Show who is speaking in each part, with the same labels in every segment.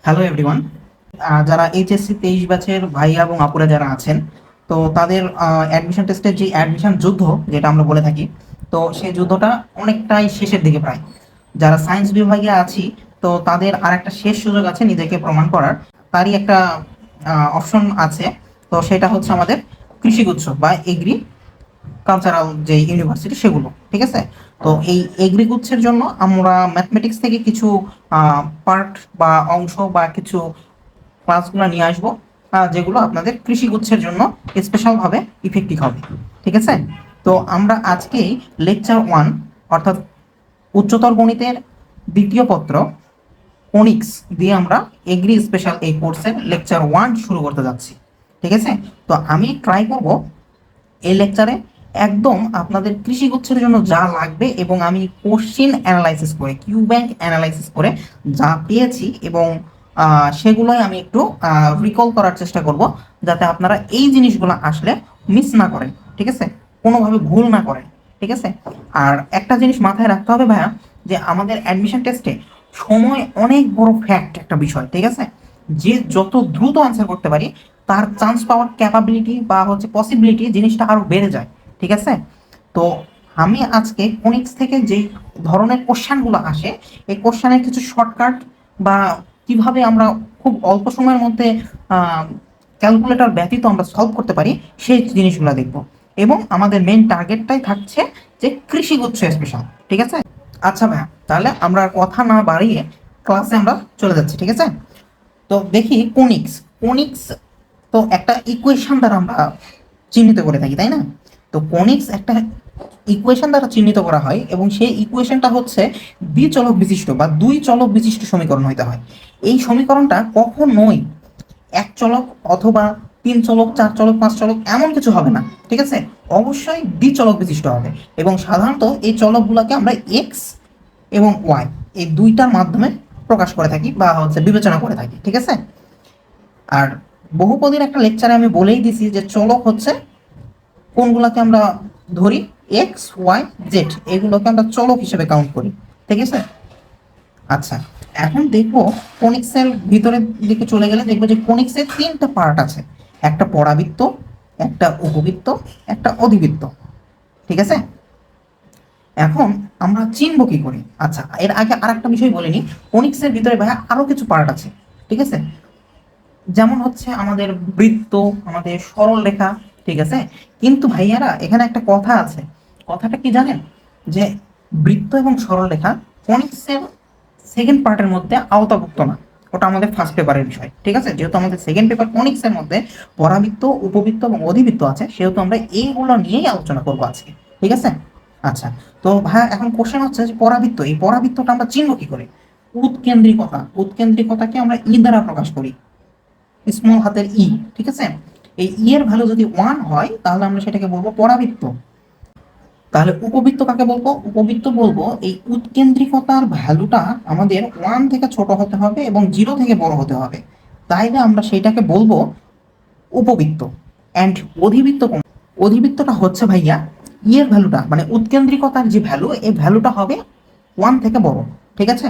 Speaker 1: Hello everyone. যারা HSC 23 ব্যাচের ভাইয়া এবং আপুরা যারা আছেন, তো তাদের অ্যাডমিশন টেস্টের যে অ্যাডমিশন যুদ্ধ যেটা আমরা বলে থাকি, তো সেই যুদ্ধটা অনেকটাই শেষের দিকে প্রায়। যারা সায়েন্স বিভাগে আছি, তো তাদের আর একটা শেষ সুযোগ আছে নিজেকে প্রমাণ করার। তারই একটা অপশন আছে। তো সেটা হচ্ছে আমাদের কৃষিগুচ্ছ বা এগ্রি কালচারাল যে ইউনিভার্সিটি সেগুলো, ঠিক আছে। তো এই এগ্রিগুচ্ছের জন্য আমরা ম্যাথমেটিক্স থেকে কিছু পার্ট বা অংশ বা কিছু ক্লাসগুলো নিয়ে আসবো, যেগুলো আপনাদের কৃষিগুচ্ছের জন্য স্পেশালভাবে ইফেক্টিভ হবে, ঠিক আছে। তো আমরা আজকেই লেকচার 1 অর্থাৎ উচ্চতর গণিতের দ্বিতীয় পত্র কোনিক্স দিয়ে আমরা এগ্রি স্পেশাল এই কোর্সের লেকচার 1 শুরু করতে যাচ্ছি, ঠিক আছে। তো আমি ট্রাই করব এই লেকচারে একদম আপনাদের কৃষিগুচ্ছের জন্য যা লাগবে এবং আমি কোশ্চিন অ্যানালাইসিস করে কিউ ব্যাংক অ্যানালাইসিস করে যা পেয়েছি এবং সেগুলোই আমি একটু রিকল করার চেষ্টা করব, যাতে আপনারা এই জিনিসগুলো আসলে মিস না করেন, ঠিক আছে, কোনোভাবে ভুল না করেন, ঠিক আছে। আর একটা জিনিস মাথায় রাখতে হবে ভাইয়া, যে আমাদের অ্যাডমিশন টেস্টে সময় অনেক বড় ফ্যাক্ট একটা বিষয়, ঠিক আছে। যে যত দ্রুত আনসার করতে পারি তার চান্স পাওয়ার ক্যাপাবিলিটি বা হচ্ছে পসিবিলিটি জিনিসটা আরো বেড়ে যায়, ঠিক আছে। তো আমি আজকে ফোনিক্স থেকে যে ধরনের কোশ্চেনগুলো আসে, এই কোশ্চেনের কিছু শর্টকাট বা কিভাবে আমরা খুব অল্প সময়ের মধ্যে ক্যালকুলেটর ব্যতীত আমরা সলভ করতে পারি সেই জিনিসগুলো দেখব। এবং আমাদের মেন টার্গেটটাই থাকছে যে কৃষিগুচ্ছ স্পেশাল, ঠিক আছে। আচ্ছা ভাইয়া, তাহলে আমরা আর কথা না বাড়িয়ে ক্লাসে আমরা চলে যাচ্ছি, ঠিক আছে। তো দেখি কোনিক্স। কোনিক্স তো একটা ইকুয়েশন দ্বারা আমরা চিহ্নিত করে থাকি, তাই না? তো কোনিক্স একটা ইকুয়েশন দ্বারা চিহ্নিত করা হয় এবং সেই ইকুয়েশনটা হচ্ছে দ্বিচলক বিশিষ্ট বা দুই চলক বিশিষ্ট সমীকরণ হইতে হয়। এই সমীকরণটা কখনোই এক চলক অথবা তিন চলক, চার চলক, পাঁচ চলক এমন কিছু হবে না, ঠিক আছে। অবশ্যই দ্বিচলক বিশিষ্ট হবে এবং সাধারণত এই চলকগুলোকে আমরা এক্স এবং ওয়াই এই দুইটার মাধ্যমে প্রকাশ করে থাকি বা হচ্ছে বিবেচনা করে থাকি, ঠিক আছে। আর বহুপদীর একটা লেকচারে আমি বলেই দিছি যে চলক হচ্ছে কোনগুলোকে আমরা ধরি, এক্স ওয়াই জেড, এগুলোকে আমরা চলক হিসেবে কাউন্ট করি, ঠিক আছে। আচ্ছা, এখন দেখবো কোনিক্সের ভিতরের দিকে চলে গেলে দেখবো যে কোনিক্সের তিনটা পার্ট আছে। একটা পরাবৃত্ত, একটা উপবৃত্ত, একটা অধিবৃত্ত, ঠিক আছে। এখন আমরা চিনবো কি করে? আচ্ছা, এর আগে আর একটা বিষয় বলিনি, কোনিক্সের ভিতরে ভাই আরো কিছু পার্ট আছে, ঠিক আছে। যেমন হচ্ছে আমাদের বৃত্ত, আমাদের সরল রেখা, ঠিক আছে। কিন্তু ভাইয়ারা এখানে একটা কথা আছে। কথাটা কি জানেন? যে বৃত্ত এবং সরল রেখা ফোনিক্সের সেকেন্ড পার্টের মধ্যে আওতাভুক্ত না। ওটা আমাদের ফার্স্ট পেপারের বিষয়, ঠিক আছে। যেহেতু আমাদের সেকেন্ড পেপার ফোনিক্সের মধ্যে পরাবৃত্ত, উপবৃত্ত এবং অধিবৃত্ত আছে, সেহেতু আমরা এইগুলো নিয়েই আলোচনা করবো আজকে, ঠিক আছে। আচ্ছা, তো ভাইয়া এখন কোশ্চেন হচ্ছে যে পরাবৃত্ত, এই পরাবৃত্তটা আমরা চিনবো কি করে? উৎকেন্দ্রিকতা, উৎকেন্দ্রিকতাকে আমরা ই দ্বারা প্রকাশ করি, স্মল হাতের ই, ঠিক আছে। এই ই এর ভ্যালু যদি 1 হয় তাহলে আমরা সেটাকে বলবো পরাবৃত্ত। তাহলে উপবৃত্ত কাকে বলবো? উপবৃত্ত বলবো এই উৎকেন্দ্রিকতার ভ্যালুটা আমাদের 1 থেকে ছোট হতে হবে এবং 0 থেকে বড় হতে হবে, তাইলে আমরা সেটাকে বলবো উপবৃত্ত। অ্যান্ড অধিবৃত্ত কোন? অধিবৃত্তটা হচ্ছে ভাইয়া ই এর ভ্যালুটা মানে উৎকেন্দ্রিকতার যে ভ্যালু, এই ভ্যালুটা হবে 1 থেকে বড়, ঠিক আছে।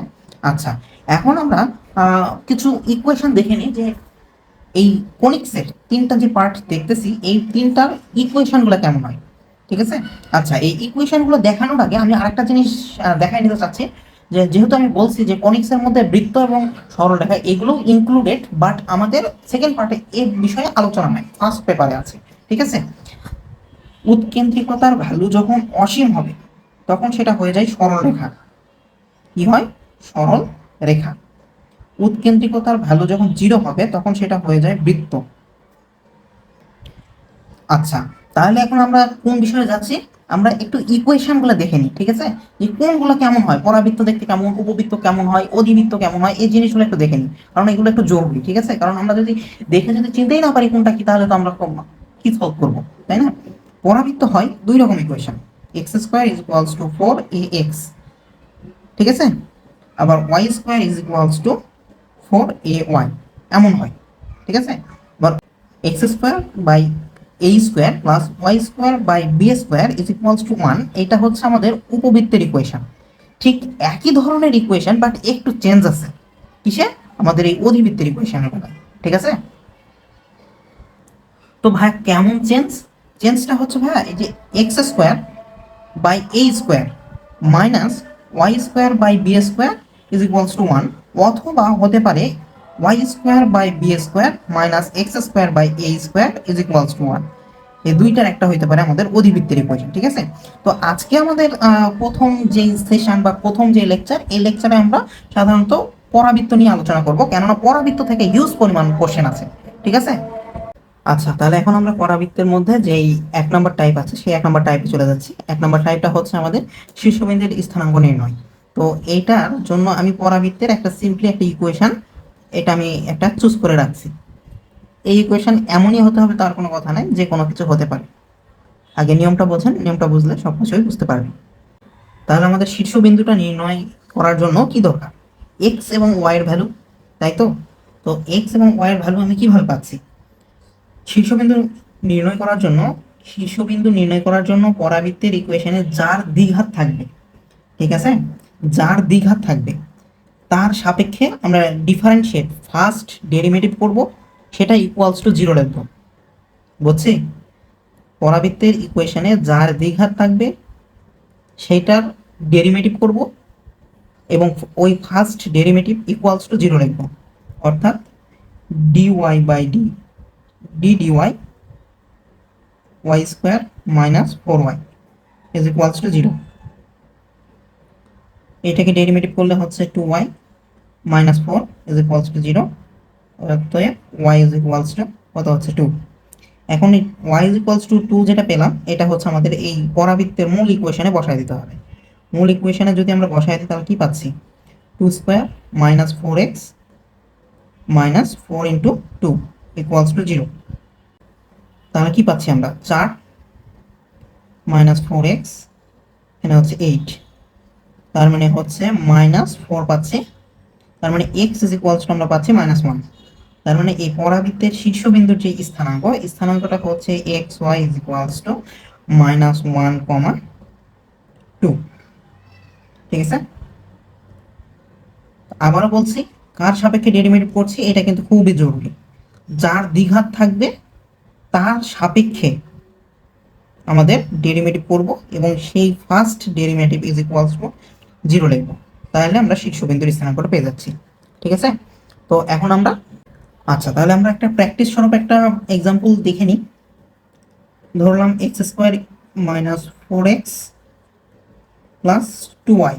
Speaker 1: আচ্ছা, এখন আমরা কিছু ইকুয়েশন দেখে নিই যে এই কোনিক্সের তিনটা যে পার্ট দেখতেছি এই তিনটার ইকুয়েশনগুলো কেমন হয়, ঠিক আছে। আচ্ছা, এই ইকুয়েশনগুলো দেখানোর আগে আমি আরেকটা জিনিস দেখাই নিতে চাচ্ছি, যে যেহেতু আমি বলছি যে কোনিক্সের মধ্যে বৃত্ত এবং সরলরেখা এগুলো ইনক্লুডেড, বাট আমাদের সেকেন্ড পার্টে এই বিষয়ে আলোচনা নাই, ফার্স্ট পেপারে আছে, ঠিক আছে। উৎকেন্দ্রিকতার ভ্যালু যখন অসীম হবে তখন সেটা হয়ে যায় সরলরেখা। কি হয়? সরল রেখা। উৎকেন্দ্রিকতার ভ্যালু যখন 0 হবে তখন সেটা হয়ে যায় বৃত্ত। আচ্ছা, তাহলে এখন আমরা কোন বিষয়ে যাচ্ছি? আমরা একটু ইকুয়েশন গুলো দেখে নিই, ঠিক আছে। যে কোনগুলো কেমন হয়, পরাবৃত্ত দেখতে কেমন, উপবৃত্ত কেমন হয়, অধিবৃত্ত কেমন হয়, এই জিনিসগুলো একটু দেখে নিই, কারণ এগুলো একটু জরুরি, ঠিক আছে। কারণ আমরা যদি দেখে যদি চিনতেই না পারি কোনটা কি, তাহলে তো আমরা কি সলভ করবো, তাই না? পরাবৃত্ত হয় দুই রকম equation, x square is equals to 4ax, ঠিক আছে। আবার y square is equals to 4ay, এমন হয়, ঠিক আছে। আবার x square by a square plus y square by b square is equals to 1, এটা হচ্ছে আমাদের উপবৃত্তের ইকুয়েশন। ঠিক একই ধরনের ইকুয়েশন বাট একটু চেঞ্জ আছে। কিসে? আমাদের এই অধিবৃত্তের ইকুয়েশনের বেলায়। ঠিক আছে? তো ভাই কেমন চেঞ্জটা হচ্ছে ভাইয়া এই যে x square by a square minus y square by b square is equals to 1, অথবা হতে পারে y square by b square minus x square by a square is equals to 1। এই দুইটার একটা হইতে পারে আমাদের অধিবৃত্তের ইকুয়েশন। ঠিক আছে? তো আজকে আমাদের প্রথম যে সেশন বা প্রথম যে লেকচার, এই লেকচারে আমরা সাধারণত পরাবৃত্ত নিয়ে আলোচনা করব, কেননা পরাবৃত্ত থেকে হিউজ পরিমাণ কোশ্চেন আছে। ঠিক আছে? আচ্ছা, তাহলে এখন আমরা পরাবৃত্তের মধ্যে যেই 1 নম্বর টাইপ আছে সেই 1 নম্বর টাইপে চলে যাচ্ছি। 1 নম্বর টাইপটা হচ্ছে আমাদের শীর্ষবিন্দুর স্থানাঙ্ক নির্ণয়। তো এইটার জন্য আমি পরাবৃত্তের একটা সিম্পলি একটা ইকুয়েশন, এটা আমি একটা চুজ করে রাখছি। এই ইকুয়েশন এমনই হতে হবে তার কোনো কথা নাই, যে কোনো কিছু হতে পারে। আগে নিয়মটা বোঝেন, নিয়মটা বুঝলে সব কিছুই বুঝতে পারবেন। তাহলে আমাদের শীর্ষবিন্দুটা নির্ণয় করার জন্য কি দরকার? এক্স এবং ওয়াই এর ভ্যালু, তাই তো? তো এক্স এবং ওয়াই এর ভ্যালু আমি কিভাবে পাচ্ছি? শীর্ষবিন্দু নির্ণয় করার জন্য পরাবৃত্তের ইকুয়েশনে যার দ্বিঘাত থাকবে, ঠিক আছে, যার দ্বিঘাত থাকবে তার সাপেক্ষে আমরা ডিফারেন্সিয়েট ফার্স্ট ডেরিভেটিভ করব, সেটা ইকুয়ালস টু 0 লিখব। বুঝছি? পরাবৃত্তের ইকুয়েশনে যার দ্বিঘাত থাকবে সেইটার ডেরিভেটিভ করব এবং ওই ফার্স্ট ডেরিভেটিভ ইকুয়ালস টু 0 লিখব। অর্থাৎ dy by d dy y square minus 4y is equals to 0। এটাকে ডেরিভেটিভ করলে হচ্ছে 2y minus 4 is equals to 0। অতএব y ইজ ইকুয়ালস টু কত হচ্ছে 2। এখন এই y ইজ ইকুয়ালস টু 2 যেটা পেলাম, এটা হচ্ছে আমাদের এই পরাবৃত্তের মূল ইকুয়েশনে বসায় দিতে হবে। মূল ইকুয়েশনে যদি আমরা বসায় দিই তাহলে কি পাচ্ছি? 2 square minus 4x minus 4 into 2 equals to 0। তাহলে কি পাচ্ছি আমরা? 4 মাইনাস 4x, এখানে হচ্ছে 8, তার মানে হচ্ছে মাইনাস 4 পাচ্ছি। তার মানে x ইজ ইকুয়ালস টু আমরা পাচ্ছি মাইনাস 1। তার মানে এই পরাবৃত্তের শীর্ষবিন্দুর যে স্থানাঙ্কটা হচ্ছে x y is equals to minus 1, 2। ঠিক আছে? আবারও বলছি, কার সাপেক্ষে ডেরিভেটিভ করছি এটা কিন্তু খুবই জরুরি। যার দ্বিঘাত থাকবে তার সাপেক্ষে আমাদের ডেরিভেটিভ করব এবং সেই first derivative is equals to 0 লিখব। তাহলে আমরা শীর্ষবিন্দুর স্থানাঙ্কটা পেয়ে যাচ্ছি। ঠিক আছে? তো এখন আমরা তাহলে আমরা একটা প্র্যাকটিস স্বরূপ একটা এক্সাম্পল দেখে নিই। ধরলাম x square minus 4x plus 2y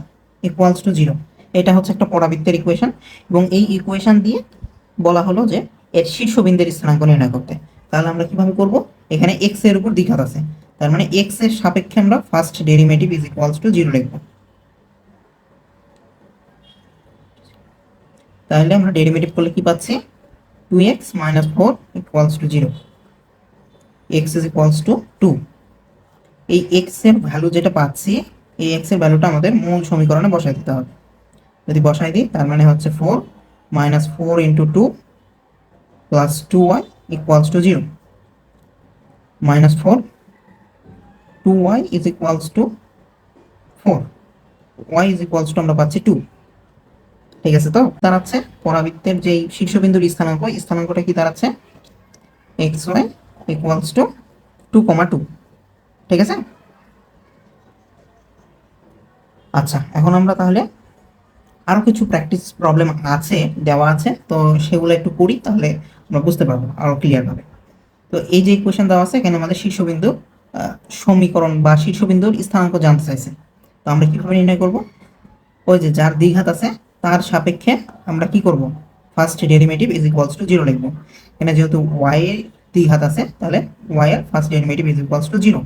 Speaker 1: equals to 0। এটা হচ্ছে একটা পরাবৃত্তের ইকুয়েশন এবং এই ইকুয়েশন দিয়ে বলা হলো যে এর শীর্ষবিন্দুর স্থানাঙ্ক নির্ণয় করতে। তাহলে আমরা কিভাবে করব? এখানে x এর উপর দ্বিঘাত আছে, তার মানে x এর সাপেক্ষে আমরা first derivative is equals to 0 লিখব। তাহলে আমরা ডেরিভেটিভ করলে কি পাচ্ছি? 2x minus 4 equals to 0, x is equals to 2। এই x এর ভ্যালু যেটা পাচ্ছি, এই x এর ভ্যালুটা আমাদের মূল সমীকরণে বসাই দিতে হবে। যদি বসাই দিই তার মানে হচ্ছে 4 minus 4 into 2 plus 2y equals to 0, minus 4 2y is equals to 4, y is equals to আমরা পাচ্ছি 2। ঠিক আছে? তো দাঁড়াচ্ছে পরাবৃত্তের যেই শীর্ষবিন্দুর স্থানাঙ্কটা কি দাঁড়াচ্ছে? xy equals to 2, 2। ঠিক আছে? আচ্ছা, এখন আমরা তাহলে আরো কিছু প্র্যাকটিস প্রবলেম আছে, দেওয়া আছে, তো সেগুলো একটু করি, তাহলে আমরা বুঝতে পারবো আরো ক্লিয়ার ভাবে। তো এই যে ইকুয়েশন দেওয়া আছে, এখানে আমাদের শীর্ষবিন্দু সমীকরণ বা শীর্ষবিন্দুর স্থানাঙ্ক জানতে চাইছে। তো আমরা কিভাবে নির্ণয় করব? ওই যে যার দ্বিঘাত আছে তার সাপেক্ষে আমরা কি করব? First derivative is equals to 0 লিখব। এখানে যেহেতু y এর দ্বিঘাত আছে তাহলে y এর first derivative is equals to 0।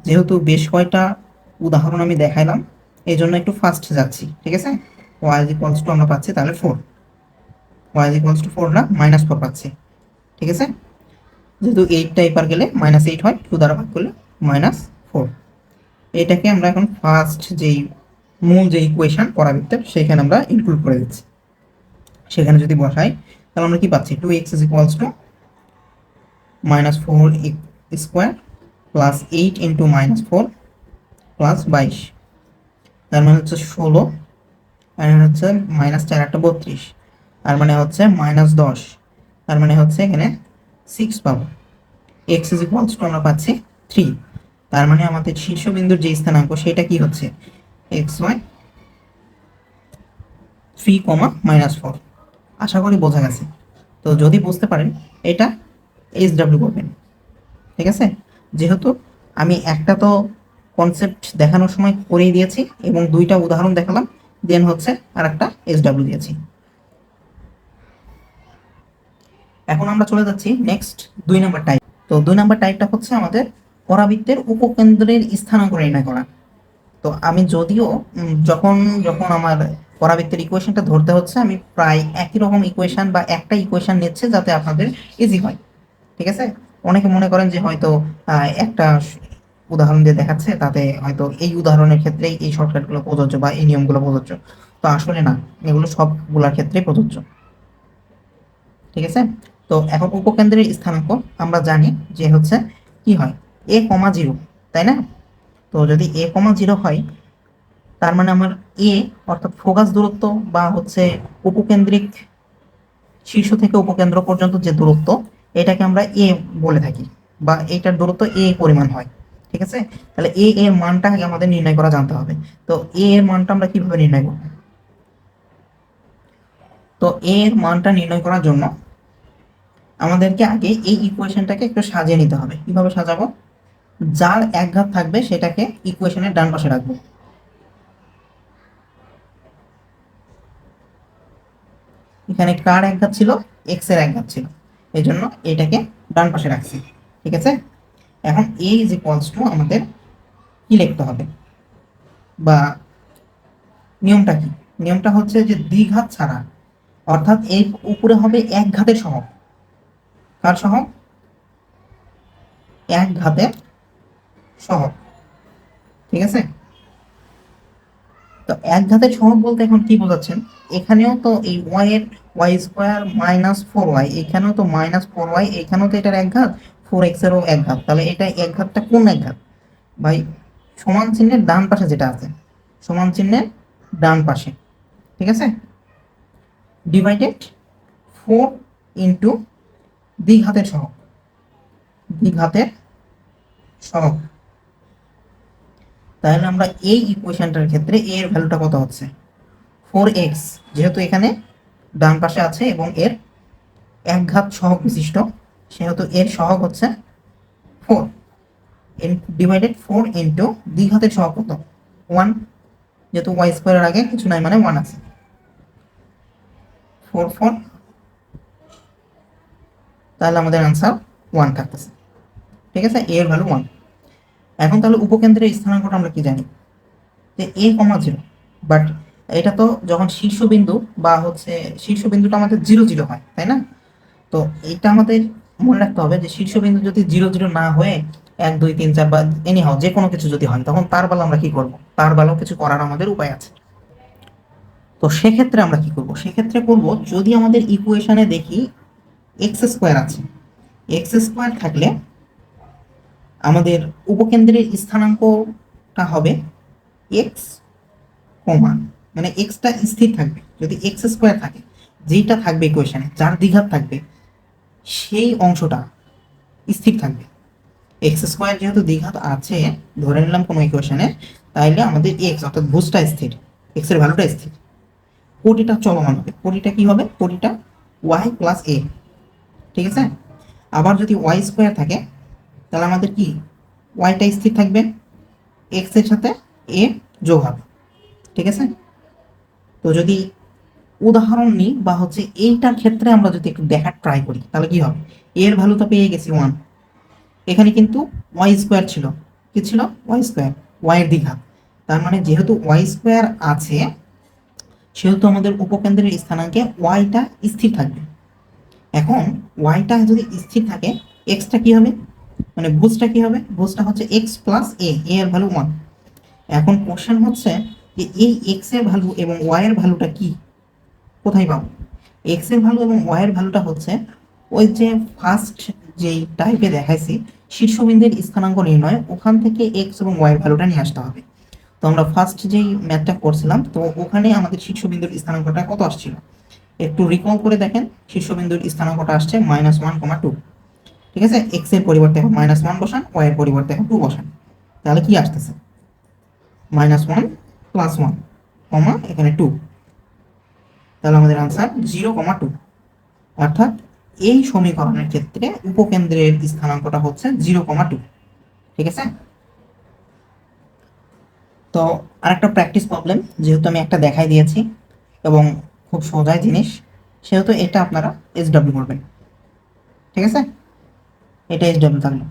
Speaker 1: যেহেতু বেশ কয়টা উদাহরণ আমি দেখাইলাম, এই জন্য একটু ফাস্ট যাচ্ছি। ঠিক আছে? y ইজ ইকুয়ালস টু আমরা পাচ্ছি তাহলে 4, y ইজ ইকুয়ালস টু 4 না মাইনাস 4 পাচ্ছি। ঠিক আছে? যেহেতু 8টা এপার গেলে -8 হয়, 2 দ্বারা ভাগ করলে -4। এটাকে আমরা এখন ফার্স্ট যেই মূল যে ইকুয়েশন পরাবৃত্তের সেখানে আমরা ইনক্লুড করে দিচ্ছি। সেখানে যদি বসাই তাহলে আমরা কি পাচ্ছি? 2x is equals two -4 square plus 8 into -4 plus 22, তার মানে হচ্ছে 16 আর হচ্ছে -4 × 8 = 32, তার মানে হচ্ছে -10, তার মানে হচ্ছে এখানে 6 পাবো। এক্স ইজ ইকুয়ালস টু আমরা পাচ্ছি 3, তার মানে আমাদের শীর্ষবিন্দুর যে স্থানাঙ্ক সেটা কি হচ্ছে xy 3, -4। আশা করি বোঝা গেছে। তো যদি বুঝতে পারেন এটা SW করবেন, ঠিক আছে। যেহেতু আমি একটা তো কনসেপ্ট দেখানোর সময় করেই দিয়েছি এবং দুইটা উদাহরণ দেখালাম, দেন হচ্ছে আর একটা SW দিয়েছি। এখন আমরা চলে যাচ্ছি নেক্সট 2 নম্বর টাইপ। তো 2 নম্বর টাইপটা হচ্ছে আমাদের পরাবৃত্তের উপকেন্দ্রের স্থানাঙ্ক নির্ণয় করা। তো আমি যদিও যখন যখন আমার পরাবৃত্তের ইকুয়েশনটা ধরতে হচ্ছে, আমি প্রায় একই রকম ইকুয়েশন বা একটা ইকুয়েশন নিচ্ছে যাতে আপনাদের ইজি হয়, ঠিক আছে। অনেকে মনে করেন যে হয়তো একটা উদাহরণ দিয়ে দেখাচ্ছে, তাতে হয়তো এই উদাহরণের ক্ষেত্রেই এই শর্টকাটগুলো প্রযোজ্য বা এই নিয়মগুলো প্রযোজ্য। তো আসলে না, এগুলো সবগুলোর ক্ষেত্রেই প্রযোজ্য, ঠিক আছে। তো এখন উপকেন্দ্রের স্থানাঙ্ক আমরা জানি যে হচ্ছে কি হয় a,0, তাই না। তো যদি a,0 হয়, তার মানে আমার এ অর্থাৎ ফোকাস দূরত্ব বা হচ্ছে উপকেন্দ্রিক শীর্ষ থেকে উপকেন্দ্র পর্যন্ত যে দূরত্ব, এটাকে আমরা এ বলে থাকি, বা এইটার দূরত্ব এ পরিমাণ হয়, ঠিক আছে। তাহলে এ এর মানটা আগে আমাদের নির্ণয় করা জানতে হবে। তো এ এর মানটা আমরা কিভাবে নির্ণয় করব? তো এ এর মানটা নির্ণয় করার জন্য আমাদেরকে আগে এই ইকুয়েশনটাকে একটু সাজিয়ে নিতে হবে। কিভাবে সাজাবো? যার এক ঘাত থাকবে সেটাকে ইকুয়েশনের ডান পাশে রাখবো। এখানে কার এক ঘাত ছিল? এক্স এর এক ঘাত ছিল, এই জন্য এটাকে ডান পাশে রাখছি, ঠিক আছে। এখন এ ইজ ইকুয়ালস টু আমাদের কি লিখতে হবে, বা নিয়মটা কি? নিয়মটা হচ্ছে যে দ্বিঘাত ছাড়া, অর্থাৎ এই উপরে হবে এক ঘাতের সহগ। কার সহগ? এক ঘাতের সহগ, ঠিক আছে। তো এক ঘাতের সহগ বলতে এখন কি বোঝাচ্ছেন? এখানেও তো এই y² - 4y, এখানেও তো -4y, এখানেও তো এটার এক ঘাত, 4x এরও এক ঘাত। তাহলে এটা এক ঘাতটা কোন এক ঘাত ভাই? সমান চিহ্নের ডান পাশে যেটা আছে, সমান চিহ্নের ডান পাশে, ঠিক আছে। ডিভাইডেড 4 ইন্টু দ্বিঘাতের সহগ, দ্বিঘাতের সহগ। তাহলে আমরা এই ইকুয়েশনটার ক্ষেত্রে a এর ভ্যালুটা কত হচ্ছে? 4x, যেহেতু এখানে ডান পাশে আছে এবং এর এক ঘাত সহগ বিশিষ্ট, সেহেতু এর সহগ হচ্ছে 4, ডিভাইডেড 4 ইন্টু দ্বিঘাতের সহগ কত? 1, যেহেতু y² এর আগে কিছু নাই মানে 1 আছে, 4 4, তাহলে আমাদের আনসার 1 থাকতেছে, ঠিক আছে। a এর ভ্যালু 1। এখন তাহলে উপকেন্দ্রের স্থানাঙ্কটা আমরা কি জানি? যে a,0, বাট এটা তো যখন শীর্ষবিন্দু বা হচ্ছে শীর্ষবিন্দুটা আমাদের 0 0 হয়, তাই না। তো এটা আমাদের মনে রাখতে হবে যে শীর্ষবিন্দু যদি 0 0 না হয়ে 1 2 3 4 বা এনিহাও যে কোনো কিছু যদি হয়, তখন তার বেলা আমরা কি করব? তার বেলাও কিছু করার আমাদের উপায় আছে। তো সেক্ষেত্রে আমরা কি করব? সেক্ষেত্রে করব, যদি আমাদের ইকুয়েশনে দেখি x² আছে, x² থাকলে আমাদের উপকেন্দ্রের স্থানাঙ্কটা হবে x, মানে এক্সটা স্থির থাকবে। যদি x² থাকে, যেটা থাকবে ইকুয়েশনে, যার দ্বিঘাত থাকবে, সেই অংশটা স্থির থাকবে। x² যেহেতু দ্বিঘাত আছে ধরে নিলাম কোনো ইকুয়েশনে, তাইলে আমাদের x অর্থাৎ ভুজটা স্থির, x এর ভ্যালুটা স্থির। কোটিটা চলমান হবে, কোটিটা কি হবে? কোটিটা y + a, ঠিক আছে। আবার যদি y² থাকে, তাহলে আমাদের কি yটা স্থির থাকবে, x এর সাথে a যোগ হবে, ঠিক আছে। তো যদি উদাহরণ নিই বা হচ্ছে এইটার ক্ষেত্রে আমরা যদি একটু দেখার ট্রাই করি, তাহলে কি হবে? এর ভ্যালু তো পেয়ে গেছি 1, এখানে কিন্তু y² ছিল, কি ছিল? y², y এর দ্বিঘাত। তার মানে যেহেতু y² আছে, সেহেতু আমাদের উপকেন্দ্রের স্থানাঙ্কে yটা স্থির থাকবে। এখন yটা যদি স্থির থাকে, xটা কি হবে? মানে ভুজটা কি হবে? ভুজটা হচ্ছে x + a, এর ভ্যালু 1। এখন কোশ্চেন হচ্ছে যে এই x এর ভ্যালু এবং y এর ভ্যালুটা কি, কোথায় পাবো? x এর ভ্যালু এবং y এর ভ্যালুটা হচ্ছে ওই যে ফার্স্ট যেই টাইপে দেখাইছি শীর্ষবিন্দুর স্থানাঙ্ক নির্ণয়, ওখান থেকে x এবং y এর ভ্যালুটা নিয়ে আসতে হবে। তো আমরা ফার্স্ট যেই ম্যাথটা করছিলাম, তো ওখানে আমাদের শীর্ষবিন্দুর স্থানাঙ্কটা কত আসছিল একটু রিকল করে দেখেন। শীর্ষবিন্দুর স্থানাঙ্কটা আসছে -1,2। ঠিক আছে, এক্স এর পরিবর্তে এখন -1 বসান, ওয়াই এর পরিবর্তে এখন 2 বসান, তাহলে কি আসতেছে -1 + 1 কমা এখানে 2, তাহলে আমাদের আনসার 0,2। অর্থাৎ এই সমীকরণের ক্ষেত্রে উপকেন্দ্রের স্থানাঙ্কটা হচ্ছে 0,2। ঠিক আছে, তো আরেকটা প্র্যাকটিস প্রবলেম, যেহেতু আমি একটা দেখাই দিয়েছি এবং খুব সোজা জিনিস, সেহেতু এটা আপনারা SW করবেন। ঠিক আছে, এটা SW থাকলো।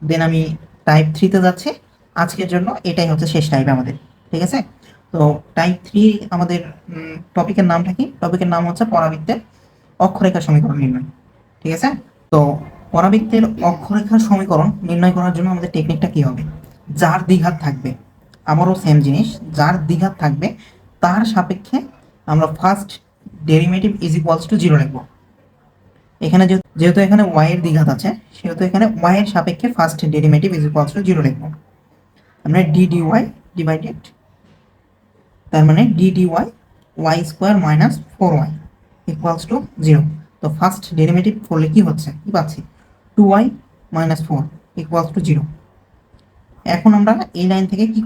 Speaker 1: দেন আমি টাইপ 3-তে যাচ্ছি। আজকের জন্য এটাই হচ্ছে শেষ টাইপ আমাদের। ঠিক আছে, তো টাইপ 3 আমাদের টপিকের নামটা কি? টপিকের নাম হচ্ছে পরাবৃত্তের অক্ষরেখা সমীকরণ নির্ণয়। ঠিক আছে, তো পরাবৃত্তের অক্ষরেখার সমীকরণ নির্ণয় করার জন্য আমাদের টেকনিকটা কি হবে? যার দ্বিঘাত থাকবে, আমারও সেম জিনিস, যার দ্বিঘাত থাকবে তার সাপেক্ষে আমরা first derivative is equals to 0 লিখবো। এখানে যেহেতু এখানে y এর দ্বিঘাত আছে, সেহেতু এখানে y এর সাপেক্ষে first derivative is equals to 0 লিখবো। আমরা d dy ডিভাইডেড, তার মানে d dy y square minus 4y equals to 0। তো ফার্স্ট ডেরিভেটিভ করলে কি হচ্ছে, কি পাচ্ছি? 2y minus 4 equals to 0। এখন আমরা এই লাইন থেকে কি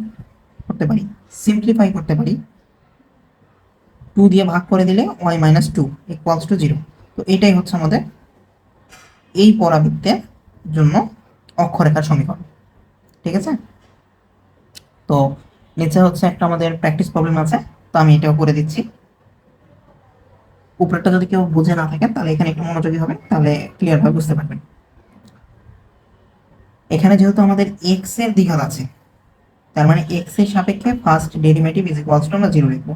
Speaker 1: করতে পারি? সিম্পলিফাই করতে পারি। 2 দিয়ে ভাগ করে দিলে y মাইনাস 2 ইকুয়ালস টু 0। তো এটাই হচ্ছে আমাদের এই পরাবৃত্তের জন্য অক্ষরেখার সমীকরণ। ঠিক আছে, তো নিচে হচ্ছে একটা আমাদের প্র্যাকটিস প্রবলেম আছে, তো আমি এটাও করে দিচ্ছি। উপরেরটা যদি কেউ বুঝে না থাকেন তাহলে এখানে একটু মনোযোগী হবে, তাহলে ক্লিয়ার ভাবে বুঝতে পারবেন। এখানে যেহেতু আমাদের এক্স এর দ্বিঘাত আছে, তার মানে এক্স এর সাপেক্ষে first derivative is equals to আমরা 0 লিখবো।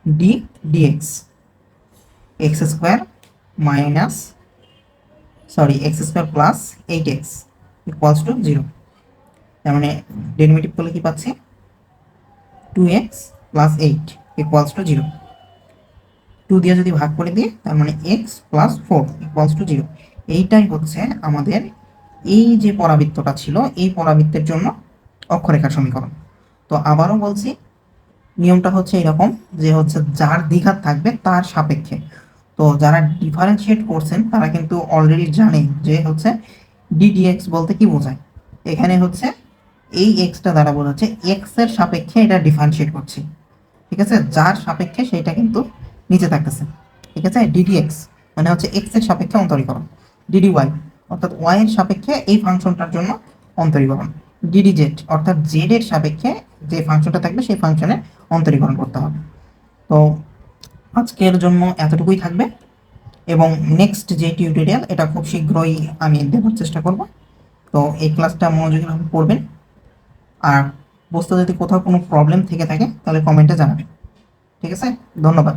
Speaker 1: D d x x square minus x square plus 8x equals to 0। তার মানে ডেরিভেটিভ করলে কি পাচ্ছি? 2x plus 8 equals to 0। 2 দিয়ে যদি ভাগ করে দিই, তার মানে x প্লাস 4 ইকুয়ালস টু 0। এইটাই হচ্ছে আমাদের এই যে পরাবৃত্তটা ছিল, এই পরাবৃত্তের জন্য অক্ষরেখার সমীকরণ। তো আবারও বলছি, নিয়মটা হচ্ছে এরকম যে হচ্ছে যার দ্বিঘাত থাকবে তার সাপেক্ষে। তো যারা ডিফারেন্সিয়েট করছেন তারা কিন্তু অলরেডি জানে যে হচ্ছে ডিডিএক্স বলতে কি বোঝায়। এখানে হচ্ছে এই এক্সটা দ্বারা বোঝাচ্ছে এক্স এর সাপেক্ষে এটা ডিফারেন্সিয়েট করছি। ঠিক আছে, যার সাপেক্ষে সেটা কিন্তু নিচে থাকতেছে। ঠিক আছে, ডিডিএক্স মানে হচ্ছে এক্স এর সাপেক্ষে অন্তরীকরণ, ডিডিওয়াই অর্থাৎ ওয়াই এর সাপেক্ষে এই ফাংশনটার জন্য অন্তরীকরণ, ডিডিজেড অর্থাৎ জেড এর সাপেক্ষে যে ফাংশনটা থাকবে সেই ফাংশনে অন্তরীকরণ করতে হবে। তো আজকের জন্য এতটুকুই থাকবে, এবং নেক্সট যে টিউটোরিয়াল এটা খুব শীঘ্রই আমি দেওয়ার চেষ্টা করব। তো এই ক্লাসটা মনোযোগীভাবে পড়বেন, আর বুঝতে যদি কোথাও কোনো প্রবলেম থেকে থাকে তাহলে কমেন্টে জানাবেন। ঠিক আছে, ধন্যবাদ।